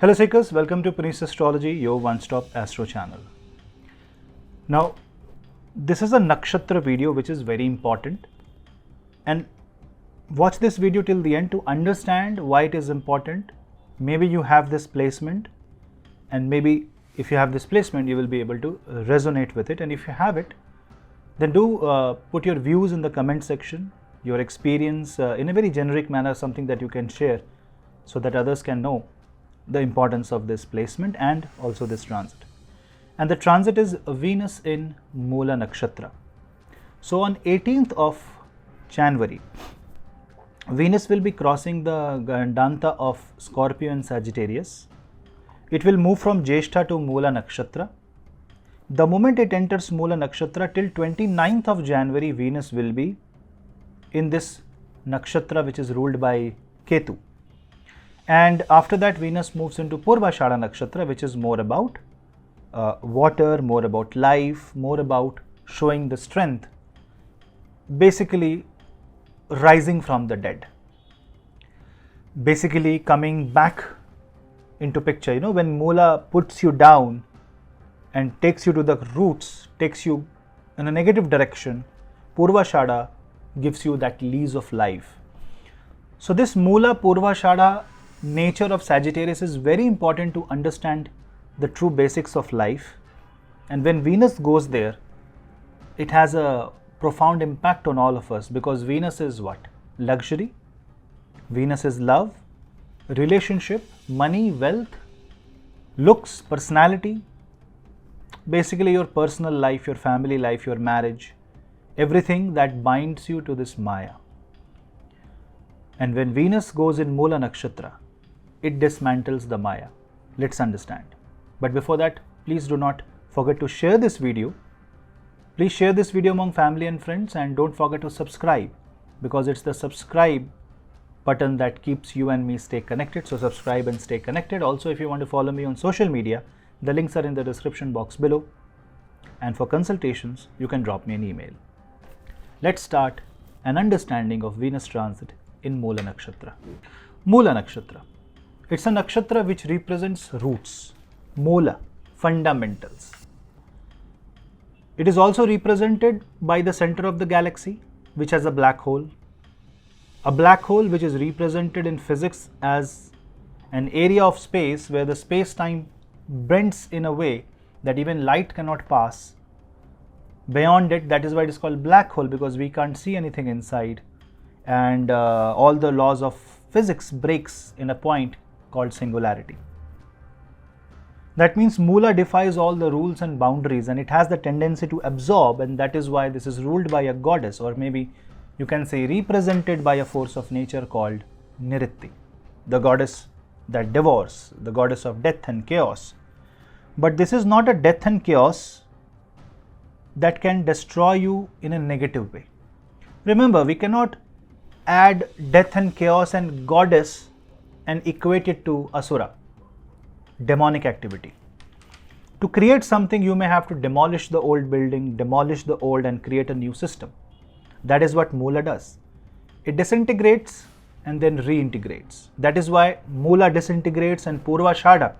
Hello Seekers, welcome to Punneits Astrology, your one-stop astro channel. Now, this is a Nakshatra video which is very important, and watch this video till the end to understand why it is important. Maybe you have this placement, and maybe if you have this placement you will be able to resonate with it, and if you have it, then do put your views in the comment section, your experience in a very generic manner, something that you can share so that others can know the importance of this placement and also this transit. And the transit is Venus in Mula Nakshatra. So on 18th of January, Venus will be crossing the Gandanta of Scorpio and Sagittarius. It will move from Jyeshtha to Mula Nakshatra. The moment it enters Mula Nakshatra till 29th of January, Venus will be in this Nakshatra which is ruled by Ketu. And after that, Venus moves into Purvashada Nakshatra, which is more about water, more about life, more about showing the strength, basically rising from the dead, basically coming back into picture. You know, when Mula puts you down and takes you to the roots, takes you in a negative direction, Purvashada gives you that lease of life. So this Mula Purvashada nature of Sagittarius is very important to understand the true basics of life, and when Venus goes there, it has a profound impact on all of us, because Venus is what? Luxury, Venus is love, relationship, money, wealth, looks, personality, basically your personal life, your family life, your marriage, everything that binds you to this Maya. And when Venus goes in Mula Nakshatra, it dismantles the Maya. Let's understand. But before that, please do not forget to share this video. Please share this video among family and friends, and don't forget to subscribe, because it's the subscribe button that keeps you and me stay connected. So subscribe and stay connected. Also, if you want to follow me on social media, the links are in the description box below. And for consultations, you can drop me an email. Let's start an understanding of Venus transit in Mula Nakshatra. Mula Nakshatra. It's a nakshatra which represents roots, Mula, fundamentals. It is also represented by the center of the galaxy, which has a black hole. A black hole which is represented in physics as an area of space where the space-time bends in a way that even light cannot pass beyond it. That is why it is called black hole, because we can't see anything inside, and all the laws of physics breaks in a point called singularity. That means Mula defies all the rules and boundaries, and it has the tendency to absorb, and that is why this is ruled by a goddess, or maybe you can say represented by a force of nature called Niritti, the goddess that devours, the goddess of death and chaos. But this is not a death and chaos that can destroy you in a negative way. Remember, we cannot add death and chaos and goddess and equate it to asura, demonic activity. To create something, you may have to demolish the old building, demolish the old, and create a new system. That is what Mula does. It disintegrates and then reintegrates. That is why Mula disintegrates, and Purvashada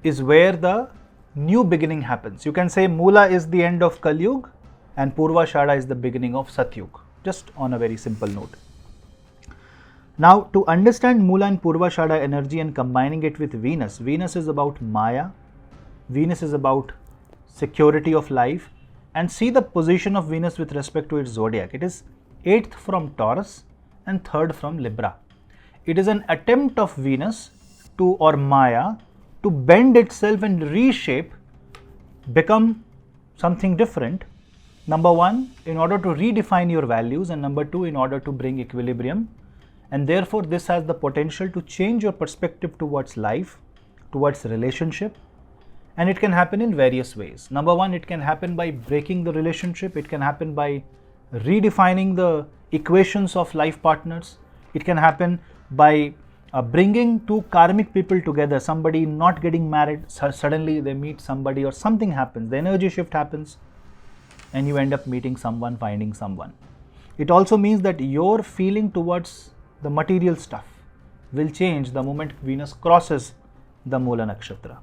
is where the new beginning happens. You can say Mula is the end of Kali Yuga and Purvashada is the beginning of Satyuga, just on a very simple note. Now, to understand Mula and Purvashada energy and combining it with Venus, Venus is about Maya, Venus is about security of life, and see the position of Venus with respect to its zodiac. It is 8th from Taurus and 3rd from Libra. It is an attempt of Venus to, or Maya, to bend itself and reshape, become something different. Number one, in order to redefine your values, and number two, in order to bring equilibrium. And therefore, this has the potential to change your perspective towards life, towards relationship, and it can happen in various ways. Number one, it can happen by breaking the relationship. It can happen by redefining the equations of life partners. It can happen by bringing two karmic people together, somebody not getting married, suddenly they meet somebody or something happens, the energy shift happens, and you end up meeting someone, finding someone. It also means that your feeling towards the material stuff, will change the moment Venus crosses the Mula Nakshatra.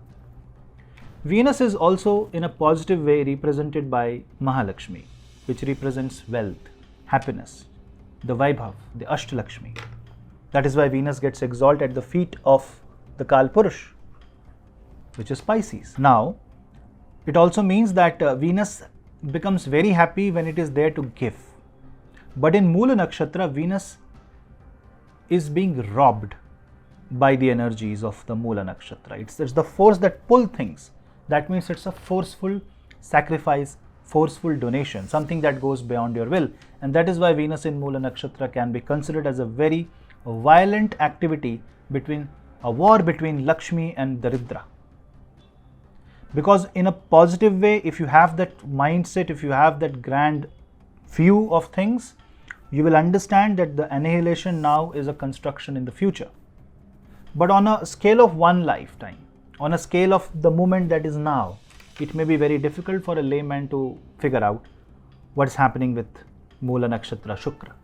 Venus is also in a positive way represented by Mahalakshmi, which represents wealth, happiness, the Vaibhav, the Ashtalakshmi. That is why Venus gets exalted at the feet of the Kal Purush, which is Pisces. Now, it also means that Venus becomes very happy when it is there to give. But in Mula Nakshatra, Venus is being robbed by the energies of the Mula Nakshatra. It's the force that pulls things. That means it's a forceful sacrifice, forceful donation, something that goes beyond your will. And that is why Venus in Mula Nakshatra can be considered as a very violent activity, between a war between Lakshmi and Daridra. Because in a positive way, if you have that mindset, if you have that grand view of things, you will understand that the annihilation now is a construction in the future. But on a scale of one lifetime, on a scale of the moment that is now, it may be very difficult for a layman to figure out what's happening with Mula Nakshatra Shukra.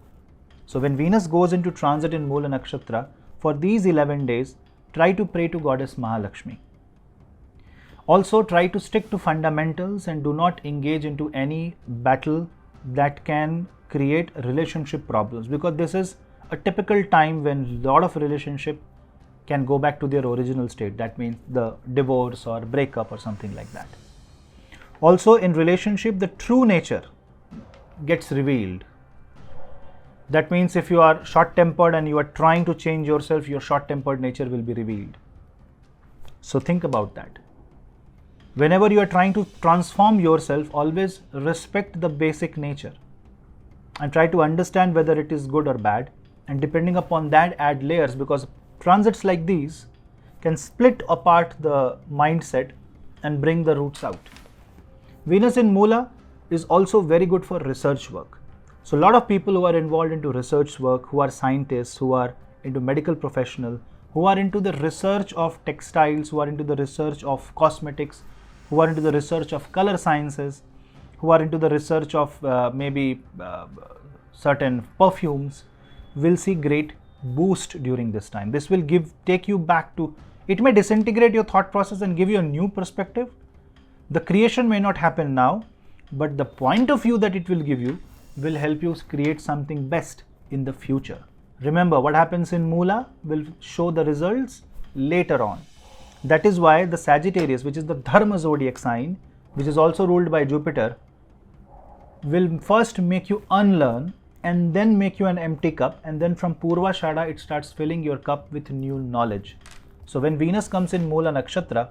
So when Venus goes into transit in Mula Nakshatra, for these 11 days, try to pray to Goddess Mahalakshmi. Also try to stick to fundamentals and do not engage into any battle that can create relationship problems, because this is a typical time when a lot of relationship can go back to their original state. That means the divorce or breakup or something like that. Also in relationship, the true nature gets revealed. That means if you are short-tempered and you are trying to change yourself, your short-tempered nature will be revealed. So think about that. Whenever you are trying to transform yourself, always respect the basic nature and try to understand whether it is good or bad, and depending upon that add layers, because transits like these can split apart the mindset and bring the roots out. Venus in Mula is also very good for research work. So a lot of people who are involved into research work, who are scientists, who are into medical professional, who are into the research of textiles, who are into the research of cosmetics, who are into the research of color sciences, who are into the research of certain perfumes, will see great boost during this time. This will take you back to, it may disintegrate your thought process and give you a new perspective. The creation may not happen now, but the point of view that it will give you will help you create something best in the future. Remember, what happens in Mula will show the results later on. That is why the Sagittarius, which is the Dharma zodiac sign, which is also ruled by Jupiter, will first make you unlearn and then make you an empty cup, and then from Purva Shada it starts filling your cup with new knowledge. So when Venus comes in Mula Nakshatra,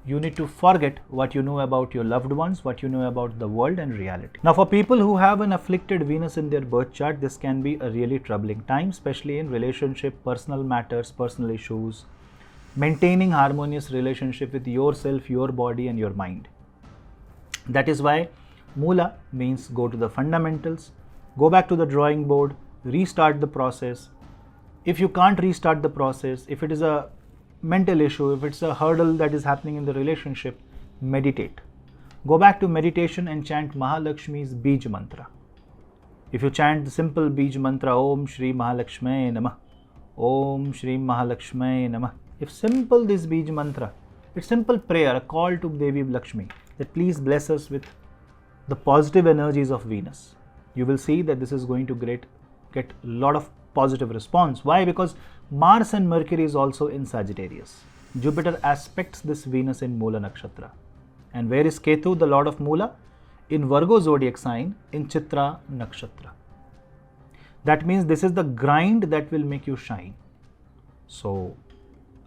you need to forget what you know about your loved ones, what you know about the world and reality. Now for people who have an afflicted Venus in their birth chart, this can be a really troubling time, especially in relationship, personal matters, personal issues, maintaining harmonious relationship with yourself, your body and your mind. That is why Mula means go to the fundamentals, go back to the drawing board, restart the process. If you can't restart the process, if it is a mental issue, if it's a hurdle that is happening in the relationship, meditate. Go back to meditation and chant Mahalakshmi's Bij mantra. If you chant the simple Bij mantra, Om Shri Mahalakshmi Namah, Om Shri Mahalakshmi Namah. If simple this Bij mantra, it's simple prayer, a call to Devi Lakshmi, that please bless us with the positive energies of Venus. You will see that this is going to get a lot of positive response. Why? Because Mars and Mercury is also in Sagittarius. Jupiter aspects this Venus in Mula Nakshatra. And where is Ketu, the Lord of Mula? In Virgo zodiac sign, in Chitra Nakshatra. That means this is the grind that will make you shine. So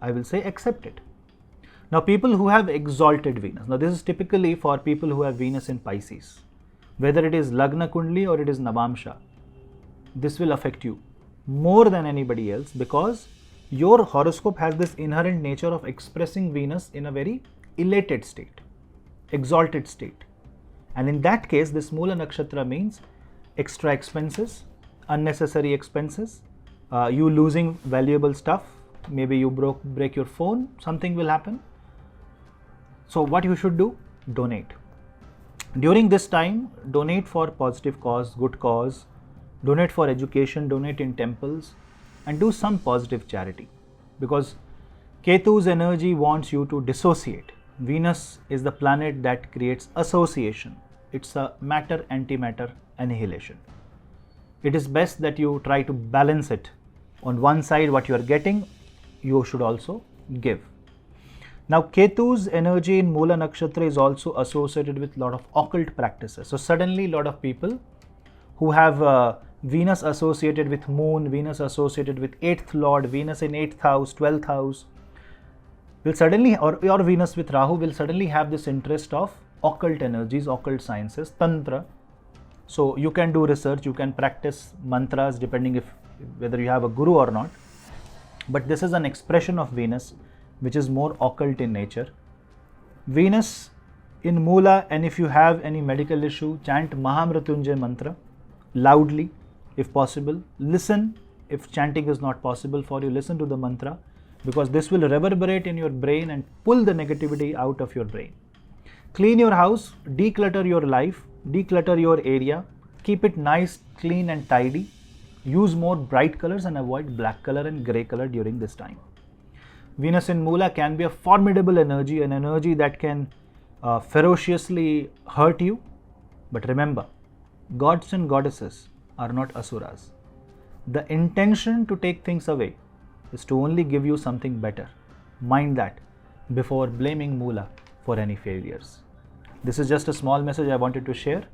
I will say accept it. Now people who have exalted Venus. Now this is typically for people who have Venus in Pisces. Whether it is Lagna Kundli or it is Navamsha, this will affect you more than anybody else, because your horoscope has this inherent nature of expressing Venus in a very elated state, exalted state. And in that case, this Mula Nakshatra means extra expenses, unnecessary expenses, you losing valuable stuff, maybe you break your phone, something will happen. So what you should do? Donate. During this time, donate for positive cause, good cause, donate for education, donate in temples, and do some positive charity. because Ketu's energy wants you to dissociate. Venus is the planet that creates association. It's a matter-antimatter annihilation. It is best that you try to balance it. On one side, what you are getting, you should also give. Now, Ketu's energy in Mula Nakshatra is also associated with a lot of occult practices. So, suddenly, a lot of people who have Venus associated with Moon, Venus associated with 8th Lord, Venus in 8th house, 12th house, will suddenly, or Venus with Rahu, will suddenly have this interest of occult energies, occult sciences, Tantra. So, you can do research, you can practice mantras depending whether you have a guru or not. But this is an expression of Venus which is more occult in nature. Venus in Mula, and if you have any medical issue, chant Mahamrityunjay mantra loudly if possible. Listen, if chanting is not possible for you, listen to the mantra, because this will reverberate in your brain and pull the negativity out of your brain. Clean your house, declutter your life, declutter your area, keep it nice, clean and tidy. Use more bright colors and avoid black color and grey color during this time. Venus in Mula can be a formidable energy, an energy that can ferociously hurt you. But remember, gods and goddesses are not asuras. The intention to take things away is to only give you something better. Mind that before blaming Mula for any failures. This is just a small message I wanted to share.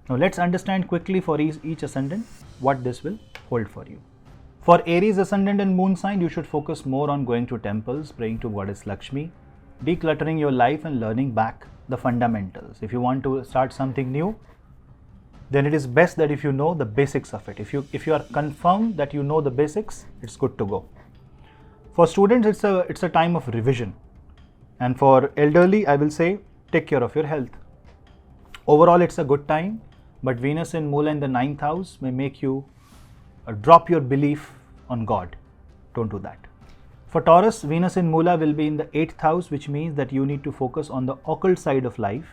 Now let's understand quickly for each ascendant what this will hold for you. For Aries ascendant and moon sign, you should focus more on going to temples, praying to Goddess Lakshmi, decluttering your life and learning back the fundamentals. If you want to start something new, then it is best that if you know the basics of it. If you are confirmed that you know the basics, it's good to go. For students, it's a time of revision. And for elderly, I will say, take care of your health. Overall, it's a good time, but Venus in Mula in the 9th house may make you drop your belief on God. Don't do that. For Taurus, Venus in Mula will be in the 8th house, which means that you need to focus on the occult side of life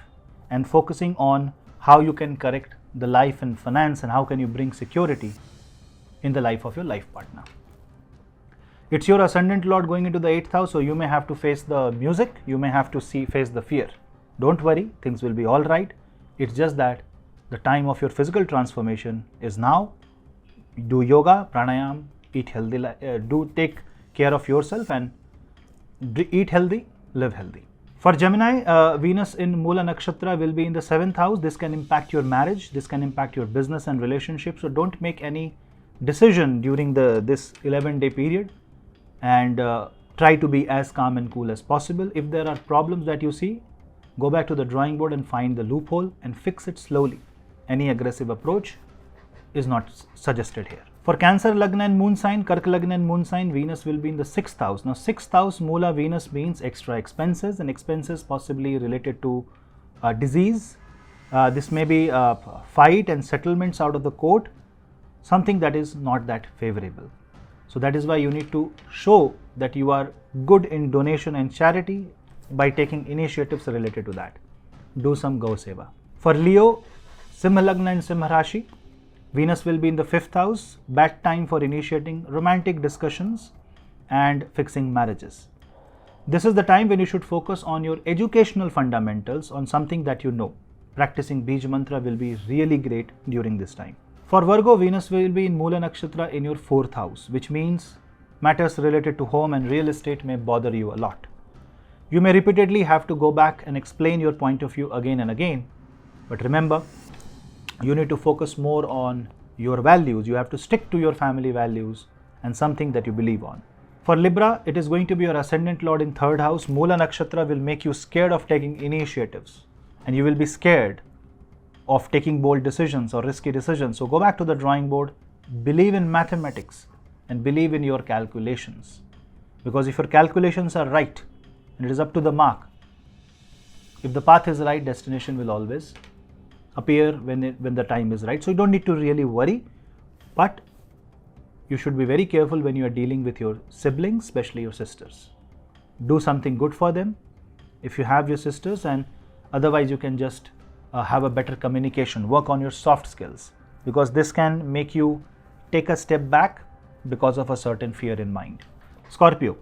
and focusing on how you can correct the life and finance and how can you bring security in the life of your life partner. It's your ascendant lord going into the 8th house, so you may have to face the music, you may have to face the fear. Don't worry, things will be all right. It's just that the time of your physical transformation is now. Do yoga, pranayam, eat healthy, do take care of yourself and eat healthy, live healthy. For Gemini, Venus in Mula Nakshatra will be in the 7th house. This can impact your marriage, this can impact your business and relationships. So don't make any decision during this 11-day period, and try to be as calm and cool as possible. If there are problems that you see, go back to the drawing board and find the loophole and fix it slowly. Any aggressive approach is not suggested here. For Cancer Lagna and Moon sign, Kark Lagna and Moon sign, Venus will be in the 6th house. Now 6th house Mula Venus means extra expenses, and expenses possibly related to disease. This may be fight and settlements out of the court, something that is not that favorable. So that is why you need to show that you are good in donation and charity by taking initiatives related to that. Do some Gau Seva. For Leo, Simha Lagna and Simha Rashi, Venus will be in the 5th house, bad time for initiating romantic discussions and fixing marriages. This is the time when you should focus on your educational fundamentals, on something that you know. Practicing Bij Mantra will be really great during this time. For Virgo, Venus will be in Mula Nakshatra in your 4th house, which means matters related to home and real estate may bother you a lot. You may repeatedly have to go back and explain your point of view again and again, but remember, you need to focus more on your values. You have to stick to your family values and something that you believe on. For Libra, it is going to be your ascendant lord in 3rd house. Mula Nakshatra will make you scared of taking initiatives, and you will be scared of taking bold decisions or risky decisions. So go back to the drawing board, believe in mathematics and believe in your calculations, because if your calculations are right and it is up to the mark, if the path is right, destination will always appear when the time is right. So you don't need to really worry, but you should be very careful when you are dealing with your siblings, especially your sisters. Do something good for them if you have your sisters, and otherwise you can just have a better communication, work on your soft skills, because this can make you take a step back because of a certain fear in mind. Scorpio,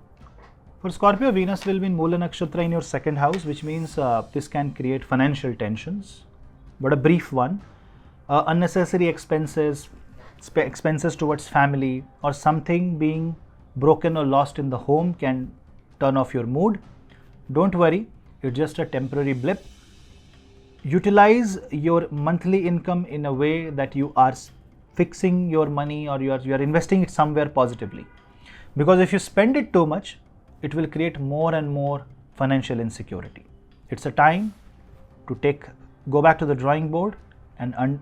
For Scorpio, Venus will be in Mula Nakshatra in your second house, which means this can create financial tensions, but a brief one. Unnecessary expenses, expenses towards family, or something being broken or lost in the home can turn off your mood. Don't worry, it's just a temporary blip. Utilize your monthly income in a way that you are fixing your money, or you are investing it somewhere positively. Because if you spend it too much, it will create more and more financial insecurity. It's a time to go back to the drawing board and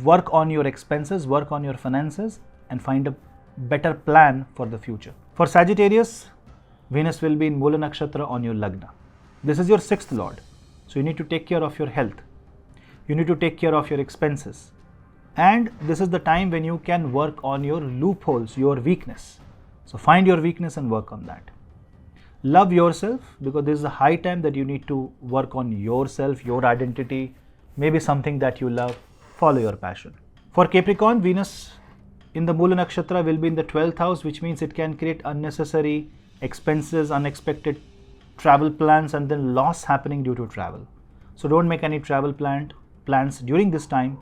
work on your expenses, work on your finances, and find a better plan for the future. For Sagittarius, Venus will be in Mula Nakshatra on your Lagna. This is your sixth lord. So you need to take care of your health. You need to take care of your expenses. And this is the time when you can work on your loopholes, your weakness. So find your weakness and work on that. Love yourself, because this is a high time that you need to work on yourself, your identity, maybe something that you love. Follow your passion. For Capricorn, Venus in the Mula Nakshatra will be in the 12th house, which means it can create unnecessary expenses, unexpected travel plans, and then loss happening due to travel. So don't make any travel plans during this time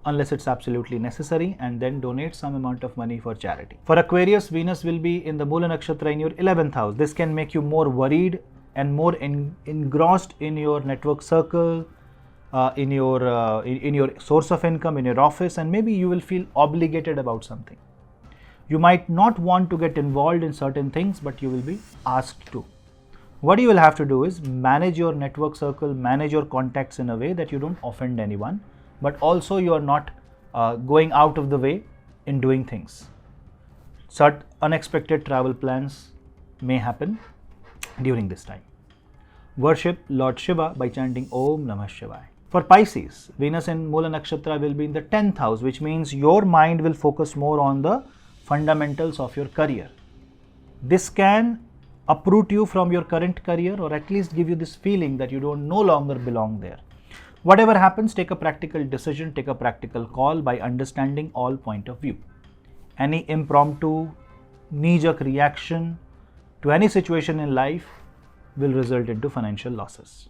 unless it's absolutely necessary, and then donate some amount of money for charity. For Aquarius, Venus will be in the Mula Nakshatra in your 11th house. This can make you more worried and more engrossed in your network circle, in your source of income, in your office, and maybe you will feel obligated about something. You might not want to get involved in certain things, but you will be asked to. What you will have to do is manage your network circle, manage your contacts in a way that you don't offend anyone, but also you are not going out of the way in doing things. Such unexpected travel plans may happen during this time. Worship Lord Shiva by chanting Om Namah Shivaya. For Pisces, Venus in Mula Nakshatra will be in the 10th house, which means your mind will focus more on the fundamentals of your career. This can uproot you from your current career, or at least give you this feeling that you don't no longer belong there. Whatever happens, take a practical decision, take a practical call by understanding all point of view. Any impromptu, knee-jerk reaction to any situation in life will result into financial losses.